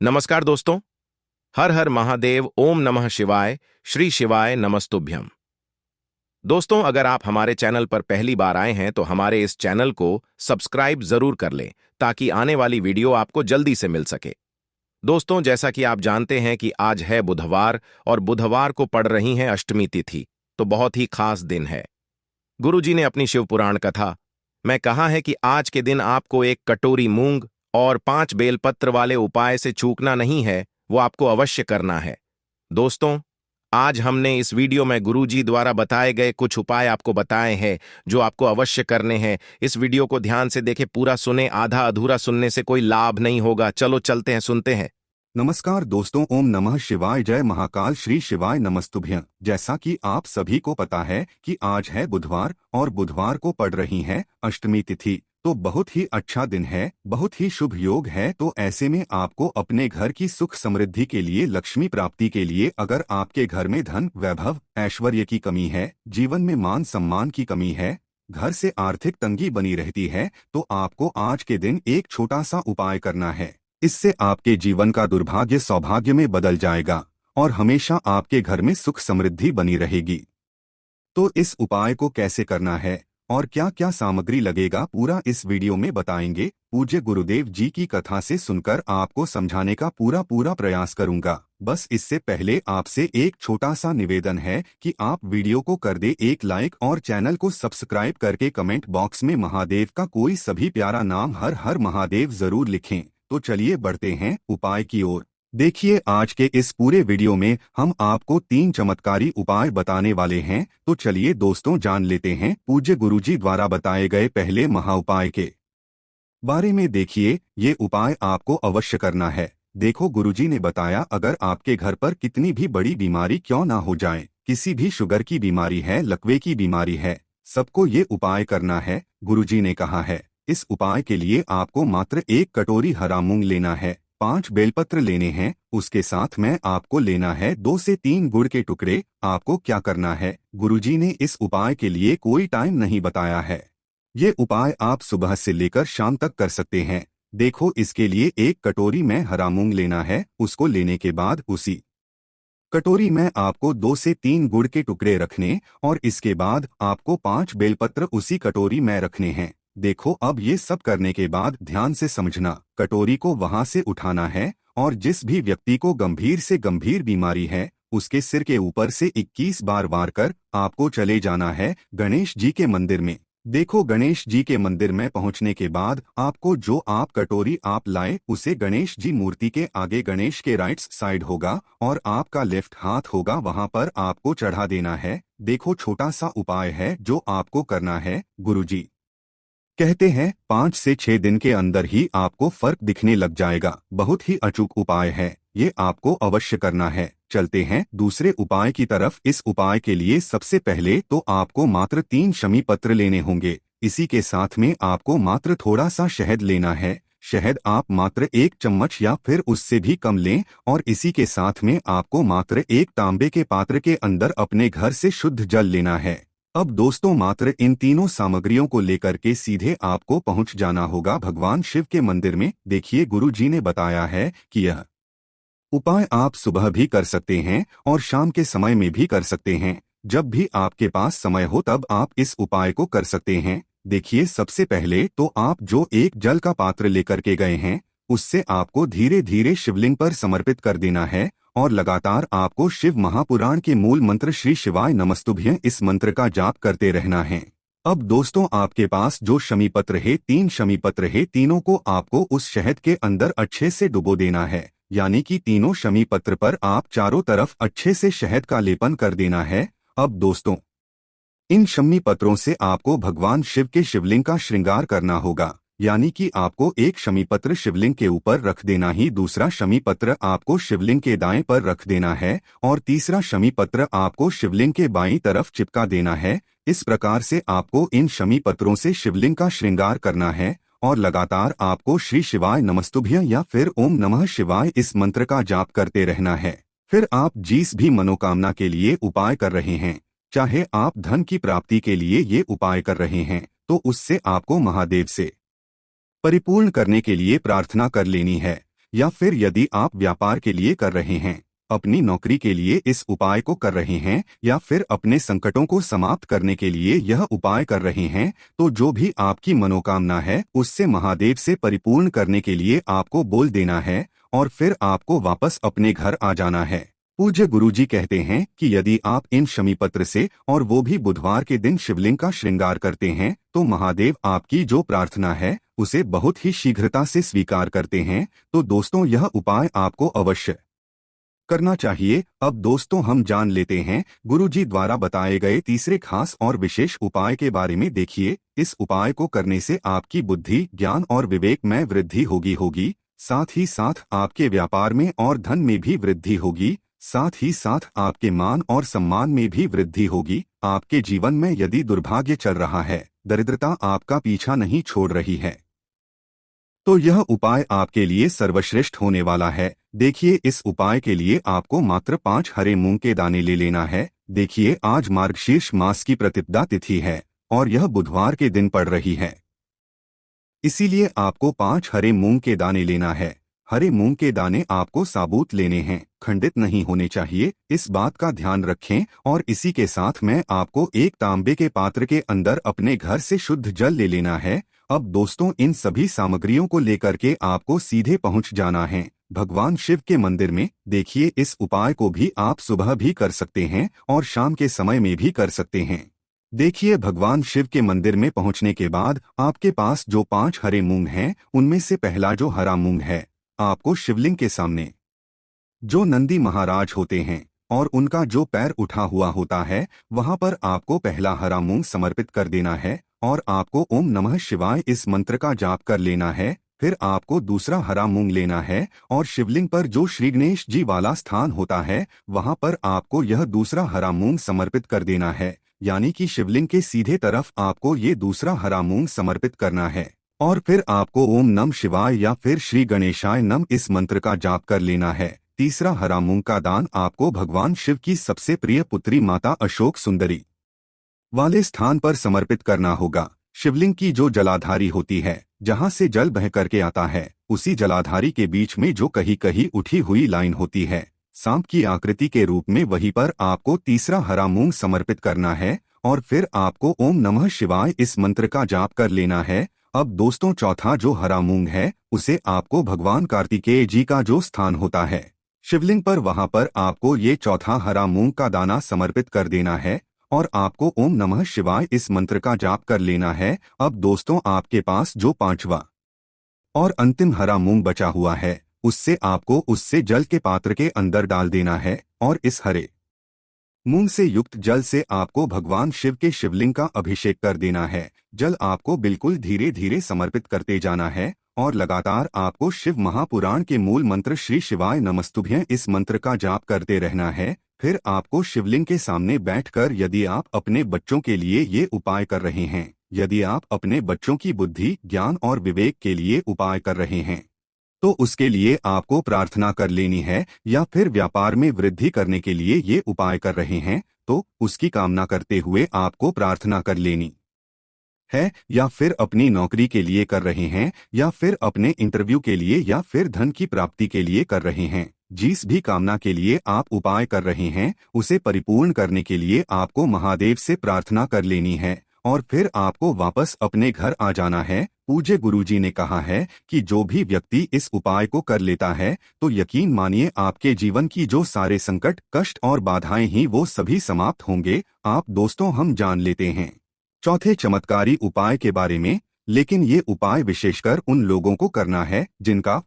नमस्कार दोस्तों। हर हर महादेव, ओम नमः शिवाय, श्री शिवाय नमस्तुभ्यम। दोस्तों, अगर आप हमारे चैनल पर पहली बार आए हैं तो हमारे इस चैनल को सब्सक्राइब जरूर कर लें ताकि आने वाली वीडियो आपको जल्दी से मिल सके। दोस्तों, जैसा कि आप जानते हैं कि आज है बुधवार और बुधवार को पड़ रही है अष्टमी तिथि, तो बहुत ही खास दिन है। गुरुजी ने अपनी शिव पुराण कथा में कहा है कि आज के दिन आपको एक कटोरी मूंग और 5 बेलपत्र वाले उपाय से चूकना नहीं है, वो आपको अवश्य करना है। दोस्तों, आज हमने इस वीडियो में गुरुजी द्वारा बताए गए कुछ उपाय आपको बताए हैं जो आपको अवश्य करने हैं। इस वीडियो को ध्यान से देखें, पूरा सुने, आधा अधूरा सुनने से कोई लाभ नहीं होगा। चलो चलते हैं, सुनते हैं। नमस्कार दोस्तों, ओम नमः शिवाय, जय महाकाल, श्री शिवाय नमस्तुभ्यं। जैसा कि आप सभी को पता है कि आज है बुधवार और बुधवार को पड़ रही है अष्टमी तिथि, तो बहुत ही अच्छा दिन है, बहुत ही शुभ योग है। तो ऐसे में आपको अपने घर की सुख समृद्धि के लिए, लक्ष्मी प्राप्ति के लिए, अगर आपके घर में धन, वैभव, ऐश्वर्य की कमी है, जीवन में मान सम्मान की कमी है, घर से आर्थिक तंगी बनी रहती है, तो आपको आज के दिन एक छोटा सा उपाय करना है। इससे आपके जीवन का दुर्भाग्य सौभाग्य में बदल जाएगा और हमेशा आपके घर में सुख समृद्धि बनी रहेगी। तो इस उपाय को कैसे करना है और क्या क्या सामग्री लगेगा, पूरा इस वीडियो में बताएंगे। पूज्य गुरुदेव जी की कथा से सुनकर आपको समझाने का पूरा प्रयास करूंगा। बस इससे पहले आपसे एक छोटा सा निवेदन है कि आप वीडियो को कर दे एक लाइक और चैनल को सब्सक्राइब करके कमेंट बॉक्स में महादेव का कोई सभी प्यारा नाम हर हर महादेव जरूर लिखें। तो चलिए बढ़ते हैं उपाय की ओर। देखिए, आज के इस पूरे वीडियो में हम आपको 3 चमत्कारी उपाय बताने वाले हैं। तो चलिए दोस्तों, जान लेते हैं पूज्य गुरुजी द्वारा बताए गए पहले महाउपाय के बारे में। देखिए, ये उपाय आपको अवश्य करना है। देखो, गुरुजी ने बताया, अगर आपके घर पर कितनी भी बड़ी बीमारी क्यों ना हो जाए, किसी भी शुगर की बीमारी है, लकवे की बीमारी है, सबको ये उपाय करना है। गुरुजी ने कहा है, इस उपाय के लिए आपको मात्र 1 कटोरी हरा मूंग लेना है, 5 बेलपत्र लेने हैं, उसके साथ में आपको लेना है 2 से 3 गुड़ के टुकड़े। आपको क्या करना है, गुरुजी ने इस उपाय के लिए कोई टाइम नहीं बताया है। ये उपाय आप सुबह से लेकर शाम तक कर सकते हैं। देखो, इसके लिए 1 कटोरी में हरा मूंग लेना है। उसको लेने के बाद उसी कटोरी में आपको 2 से 3 गुड़ के टुकड़े रखने और इसके बाद आपको 5 बेलपत्र उसी कटोरी में रखने हैं। देखो, अब ये सब करने के बाद ध्यान से समझना, कटोरी को वहां से उठाना है और जिस भी व्यक्ति को गंभीर से गंभीर बीमारी है, उसके सिर के ऊपर से 21 बार वार कर आपको चले जाना है गणेश जी के मंदिर में। देखो, गणेश जी के मंदिर में पहुंचने के बाद आपको जो आप कटोरी आप लाए उसे गणेश जी मूर्ति के आगे, गणेश के राइट साइड होगा और आपका लेफ्ट हाथ होगा, वहां पर आपको चढ़ा देना है। देखो, छोटा सा उपाय है जो आपको करना है। गुरुजी कहते हैं 5 से 6 दिन के अंदर ही आपको फर्क दिखने लग जाएगा। बहुत ही अचूक उपाय है, ये आपको अवश्य करना है। चलते हैं दूसरे उपाय की तरफ। इस उपाय के लिए सबसे पहले तो आपको मात्र 3 शमी पत्र लेने होंगे। इसी के साथ में आपको मात्र थोड़ा सा शहद लेना है। शहद आप मात्र 1 चम्मच या फिर उससे भी कम लें और इसी के साथ में आपको मात्र 1 तांबे के पात्र के अंदर अपने घर से शुद्ध जल लेना है। अब दोस्तों, मात्र इन तीनों सामग्रियों को लेकर के सीधे आपको पहुंच जाना होगा भगवान शिव के मंदिर में। देखिए, गुरु जी ने बताया है कि यह उपाय आप सुबह भी कर सकते हैं और शाम के समय में भी कर सकते हैं। जब भी आपके पास समय हो तब आप इस उपाय को कर सकते हैं। देखिए, सबसे पहले तो आप जो एक जल का पात्र लेकर के गए हैं, उससे आपको धीरे धीरे शिवलिंग पर समर्पित कर देना है और लगातार आपको शिव महापुराण के मूल मंत्र श्री शिवाय नमस्तुभ्यं, इस मंत्र का जाप करते रहना है। अब दोस्तों, आपके पास जो शमी पत्र है, 3 शमी पत्र है, तीनों को आपको उस शहद के अंदर अच्छे से डुबो देना है। यानी कि तीनों शमी पत्र पर आप चारों तरफ अच्छे से शहद का लेपन कर देना है। अब दोस्तों, इन शमी पत्रों से आपको भगवान शिव के शिवलिंग का श्रृंगार करना होगा। यानी कि आपको 1 शमी पत्र शिवलिंग के ऊपर रख देना ही, दूसरा शमी पत्र आपको शिवलिंग के दाएं पर रख देना है और तीसरा शमी पत्र आपको शिवलिंग के बाईं तरफ चिपका देना है। इस प्रकार से आपको इन शमी पत्रों से शिवलिंग का श्रृंगार करना है और लगातार आपको श्री शिवाय नमस्तुभ्यं या फिर ओम नमः शिवाय इस मंत्र का जाप करते रहना है। फिर आप जिस भी मनोकामना के लिए उपाय कर रहे हैं, चाहे आप धन की प्राप्ति के लिए ये उपाय कर रहे हैं, तो उससे आपको महादेव से परिपूर्ण करने के लिए प्रार्थना कर लेनी है। या फिर यदि आप व्यापार के लिए कर रहे हैं, अपनी नौकरी के लिए इस उपाय को कर रहे हैं, या फिर अपने संकटों को समाप्त करने के लिए यह उपाय कर रहे हैं, तो जो भी आपकी मनोकामना है उससे महादेव से परिपूर्ण करने के लिए आपको बोल देना है और फिर आपको वापस अपने घर आ जाना है। पूज्य गुरुजी कहते हैं कि यदि आप इन शमी पत्र से और वो भी बुधवार के दिन शिवलिंग का श्रृंगार करते हैं तो महादेव आपकी जो प्रार्थना है उसे बहुत ही शीघ्रता से स्वीकार करते हैं। तो दोस्तों, यह उपाय आपको अवश्य करना चाहिए। अब दोस्तों, हम जान लेते हैं गुरुजी द्वारा बताए गए तीसरे खास और विशेष उपाय के बारे में। देखिए, इस उपाय को करने से आपकी बुद्धि, ज्ञान और विवेक में वृद्धि होगी। साथ ही साथ आपके व्यापार में और धन में भी वृद्धि होगी। साथ ही साथ आपके मान और सम्मान में भी वृद्धि होगी। आपके जीवन में यदि दुर्भाग्य चल रहा है, दरिद्रता आपका पीछा नहीं छोड़ रही है, तो यह उपाय आपके लिए सर्वश्रेष्ठ होने वाला है। देखिए, इस उपाय के लिए आपको मात्र 5 हरे मूंग के दाने ले लेना है। देखिए, आज मार्गशीर्ष मास की प्रतिपदा तिथि है और यह बुधवार के दिन पड़ रही है, इसीलिए आपको 5 हरे मूंग के दाने लेना है। हरे मूंग के दाने आपको साबुत लेने हैं, खंडित नहीं होने चाहिए, इस बात का ध्यान रखें। और इसी के साथ में आपको एक तांबे के पात्र के अंदर अपने घर से शुद्ध जल ले लेना है। अब दोस्तों, इन सभी सामग्रियों को लेकर के आपको सीधे पहुंच जाना है भगवान शिव के मंदिर में। देखिए, इस उपाय को भी आप सुबह भी कर सकते हैं और शाम के समय में भी कर सकते हैं। देखिए, भगवान शिव के मंदिर में पहुंचने के बाद आपके पास जो 5 हरे मूंग हैं, उनमें से पहला जो हरा मूंग है, आपको शिवलिंग के सामने जो नंदी महाराज होते हैं और उनका जो पैर उठा हुआ होता है, वहां पर आपको पहला हरा मूंग समर्पित कर देना है और आपको ओम नमः शिवाय इस मंत्र का जाप कर लेना है। फिर आपको दूसरा हरा मूंग लेना है और शिवलिंग पर जो श्री गणेश जी वाला स्थान होता है, वहां पर आपको यह दूसरा हरा मूंग समर्पित कर देना है। यानी कि शिवलिंग के सीधे तरफ आपको ये दूसरा हरा मूंग समर्पित करना है और फिर आपको ओम नमः शिवाय या फिर श्री गणेशाय नमः इस मंत्र का जाप कर लेना है। तीसरा हरा मूंग का दान आपको भगवान शिव की सबसे प्रिय पुत्री माता अशोक सुंदरी वाले स्थान पर समर्पित करना होगा। शिवलिंग की जो जलाधारी होती है, जहां से जल बह करके आता है, उसी जलाधारी के बीच में जो कहीं कहीं उठी हुई लाइन होती है सांप की आकृति के रूप में, वहीं पर आपको तीसरा हरा मूंग समर्पित करना है और फिर आपको ओम नमः शिवाय इस मंत्र का जाप कर लेना है। अब दोस्तों, चौथा जो हरा मूंग है उसे आपको भगवान कार्तिकेय जी का जो स्थान होता है शिवलिंग पर, वहां पर आपको ये चौथा हरा मूंग का दाना समर्पित कर देना है और आपको ओम नमः शिवाय इस मंत्र का जाप कर लेना है। अब दोस्तों, आपके पास जो 5वां और अंतिम हरा मूंग बचा हुआ है, उससे आपको उससे जल के पात्र के अंदर डाल देना है और इस हरे मूंग से युक्त जल से आपको भगवान शिव के शिवलिंग का अभिषेक कर देना है। जल आपको बिल्कुल धीरे धीरे समर्पित करते जाना है और लगातार आपको शिव महापुराण के मूल मंत्र श्री शिवाय नमस्तुभ्यं इस मंत्र का जाप करते रहना है। फिर आपको शिवलिंग के सामने बैठकर, यदि आप अपने बच्चों के लिए ये उपाय कर रहे हैं, यदि आप अपने बच्चों की बुद्धि, ज्ञान और विवेक के लिए उपाय कर रहे हैं, तो उसके लिए आपको प्रार्थना कर लेनी है। या फिर व्यापार में वृद्धि करने के लिए ये उपाय कर रहे हैं, तो उसकी कामना करते हुए आपको प्रार्थना कर लेनी है। या फिर अपनी नौकरी के लिए कर रहे हैं, या फिर अपने इंटरव्यू के लिए, या फिर धन की प्राप्ति के लिए कर रहे हैं, जिस भी कामना के लिए आप उपाय कर रहे हैं, उसे परिपूर्ण करने के लिए आपको महादेव से प्रार्थना कर लेनी है और फिर आपको वापस अपने घर आ जाना है। पूज्य गुरुजी ने कहा है कि जो भी व्यक्ति इस उपाय को कर लेता है, तो यकीन मानिए आपके जीवन की जो सारे संकट, कष्ट और बाधाएं ही वो सभी समाप्त होंगे। आप दोस्तों, हम जान लेते हैं चौथे चमत्कारी उपाय के बारे में। लेकिन ये उपाय विशेषकर उन लोगों को करना है जिनका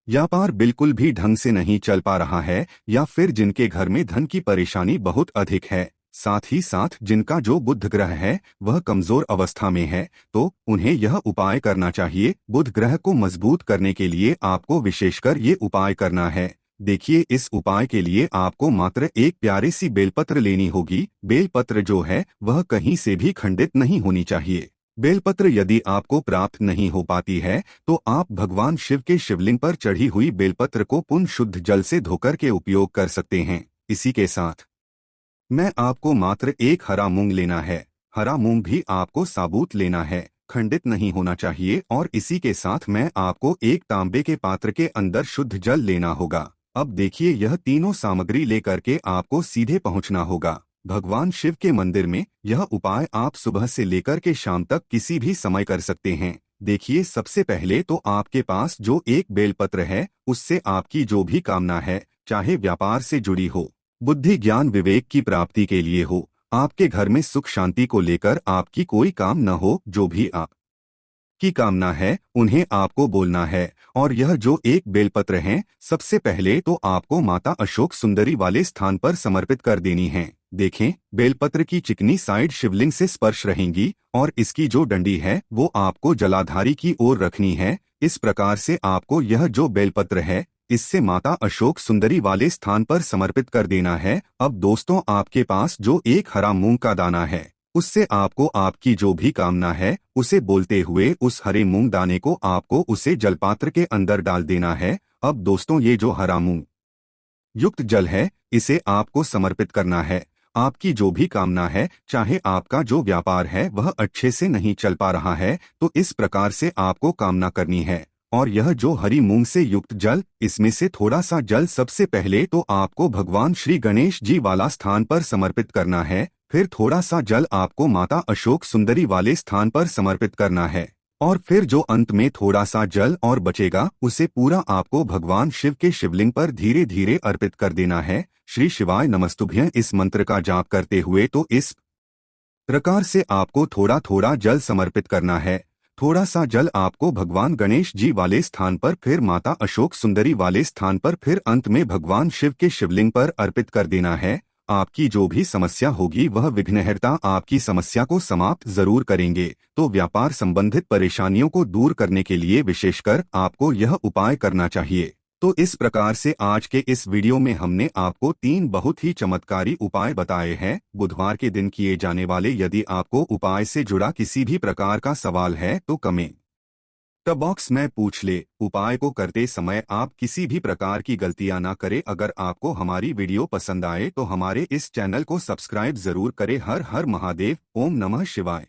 व्यापार बिल्कुल भी ढंग से नहीं चल पा रहा है, या फिर जिनके घर में धन की परेशानी बहुत अधिक है, साथ ही साथ जिनका जो बुध ग्रह है वह कमजोर अवस्था में है, तो उन्हें यह उपाय करना चाहिए। बुध ग्रह को मजबूत करने के लिए आपको विशेषकर ये उपाय करना है। देखिए, इस उपाय के लिए आपको मात्र एक प्यारी सी बेलपत्र लेनी होगी। बेलपत्र जो है वह कहीं से भी खंडित नहीं होनी चाहिए। बेलपत्र यदि आपको प्राप्त नहीं हो पाती है, तो आप भगवान शिव के शिवलिंग पर चढ़ी हुई बेलपत्र को पुण्य शुद्ध जल से धोकर के उपयोग कर सकते हैं। इसी के साथ मैं आपको मात्र एक हरा मूंग लेना है। हरा मूंग भी आपको साबुत लेना है, खंडित नहीं होना चाहिए और इसी के साथ में आपको एक तांबे के पात्र के अंदर शुद्ध जल लेना होगा। अब देखिए, यह तीनों सामग्री लेकर के आपको सीधे पहुंचना होगा भगवान शिव के मंदिर में। यह उपाय आप सुबह से लेकर के शाम तक किसी भी समय कर सकते हैं। देखिए, सबसे पहले तो आपके पास जो एक बेलपत्र है, उससे आपकी जो भी कामना है, चाहे व्यापार से जुड़ी हो, बुद्धि ज्ञान विवेक की प्राप्ति के लिए हो, आपके घर में सुख शांति को लेकर आपकी कोई काम न हो, जो भी आप की कामना है उन्हें आपको बोलना है। और यह जो एक बेलपत्र है, सबसे पहले तो आपको माता अशोक सुंदरी वाले स्थान पर समर्पित कर देनी है। देखें, बेलपत्र की चिकनी साइड शिवलिंग से स्पर्श रहेंगी और इसकी जो डंडी है वो आपको जलाधारी की ओर रखनी है। इस प्रकार से आपको यह जो बेलपत्र है, इससे माता अशोक सुंदरी वाले स्थान पर समर्पित कर देना है। अब दोस्तों, आपके पास जो एक हरा मूंग का दाना है, उससे आपको आपकी जो भी कामना है उसे बोलते हुए उस हरे मूंग दाने को आपको उसे जलपात्र के अंदर डाल देना है। अब दोस्तों, ये जो हरा मूंग युक्त जल है, इसे आपको समर्पित करना है। आपकी जो भी कामना है, चाहे आपका जो व्यापार है वह अच्छे से नहीं चल पा रहा है, तो इस प्रकार से आपको कामना करनी है। और यह जो हरी मूंग से युक्त जल, इसमें से थोड़ा सा जल सबसे पहले तो आपको भगवान श्री गणेश जी वाला स्थान पर समर्पित करना है। फिर थोड़ा सा जल आपको माता अशोक सुंदरी वाले स्थान पर समर्पित करना है। और फिर जो अंत में थोड़ा सा जल और बचेगा, उसे पूरा आपको भगवान शिव के शिवलिंग पर धीरे धीरे अर्पित कर देना है। श्री शिवाय नमस्तुभ्यं इस मंत्र का जाप करते हुए तो इस प्रकार से आपको थोड़ा थोड़ा जल समर्पित करना है। थोड़ा सा जल आपको भगवान गणेश जी वाले स्थान पर, फिर माता अशोक सुंदरी वाले स्थान पर, फिर अंत में भगवान शिव के शिवलिंग पर अर्पित कर देना है। आपकी जो भी समस्या होगी वह विघ्नहर्ता आपकी समस्या को समाप्त जरूर करेंगे। तो व्यापार संबंधित परेशानियों को दूर करने के लिए विशेषकर आपको यह उपाय करना चाहिए। तो इस प्रकार से आज के इस वीडियो में हमने आपको 3 बहुत ही चमत्कारी उपाय बताए हैं, बुधवार के दिन किए जाने वाले। यदि आपको उपाय से जुड़ा किसी भी प्रकार का सवाल है तो कमेंट बॉक्स में पूछ ले। उपाय को करते समय आप किसी भी प्रकार की गलतियां ना करें। अगर आपको हमारी वीडियो पसंद आए तो हमारे इस चैनल को सब्सक्राइब जरूर करें। हर हर महादेव। ओम नमः शिवाय।